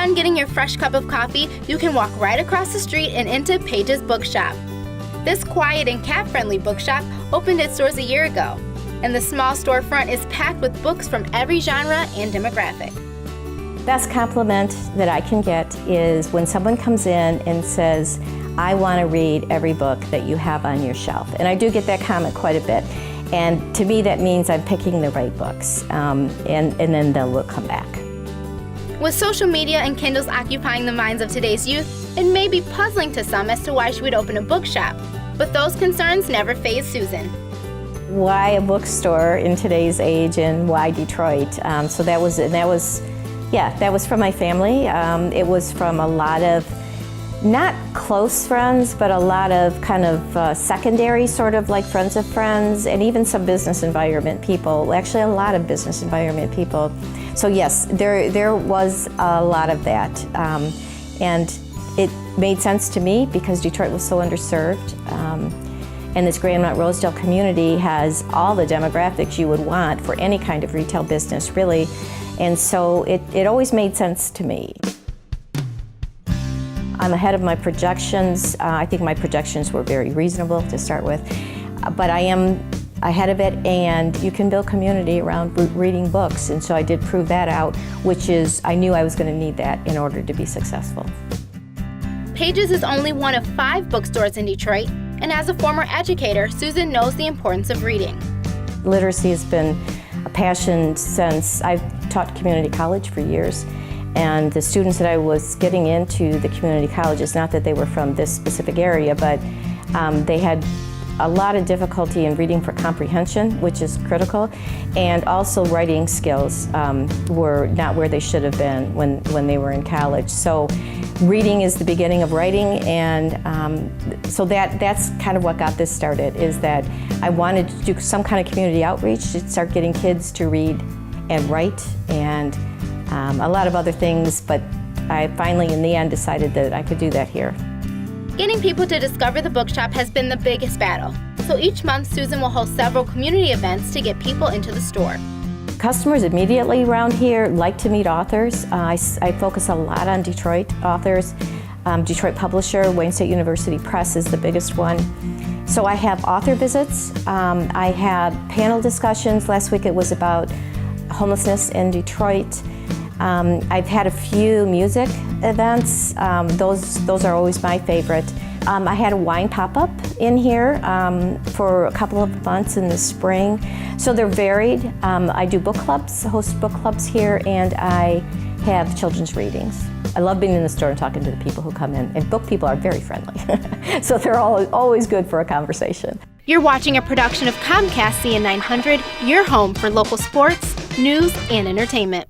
done getting your fresh cup of coffee, you can walk right across the street and into Page's Bookshop. This quiet and cat-friendly bookshop opened its doors a year ago, and the small storefront is packed with books from every genre and demographic. Best compliment that I can get is when someone comes in and says, I want to read every book that you have on your shelf. And I do get that comment quite a bit. And to me, that means I'm picking the right books, and then they'll come back. With social media and Kindles occupying the minds of today's youth, it may be puzzling to some as to why she would open a bookshop. But those concerns never faze Susan. Why a bookstore in today's age, and why Detroit? So that was from my family. It was from a lot of, not close friends, but a lot of kind of secondary sort of like friends of friends, and even some business environment people, actually a lot of business environment people. So yes, there was a lot of that. And it made sense to me because Detroit was so underserved. And this Grandmont Rosedale community has all the demographics you would want for any kind of retail business, really. And so it always made sense to me. I'm ahead of my projections. I think my projections were very reasonable to start with, but I am ahead of it, and you can build community around reading books, and so I did prove that out, which is, I knew I was going to need that in order to be successful. Page's is only one of 5 bookstores in Detroit, and as a former educator, Susan knows the importance of reading. Literacy has been a passion since I've taught community college for years. And the students that I was getting into the community colleges, not that they were from this specific area, but they had a lot of difficulty in reading for comprehension, which is critical, and also writing skills were not where they should have been when they were in college. So reading is the beginning of writing, and so that's kind of what got this started, is that I wanted to do some kind of community outreach to start getting kids to read and write, and a lot of other things, but I finally, in the end, decided that I could do that here. Getting people to discover the bookshop has been the biggest battle. So each month, Susan will host several community events to get people into the store. Customers immediately around here like to meet authors. I focus a lot on Detroit authors. Detroit publisher, Wayne State University Press is the biggest one. So I have author visits. I have panel discussions. Last week it was about homelessness in Detroit. I've had a few music events. Those are always my favorite. I had a wine pop-up in here for a couple of months in the spring. So they're varied. I do book clubs, host book clubs here, and I have children's readings. I love being in the store and talking to the people who come in, and book people are very friendly. So they're always good for a conversation. You're watching a production of Comcast CN 900, your home for local sports, news, and entertainment.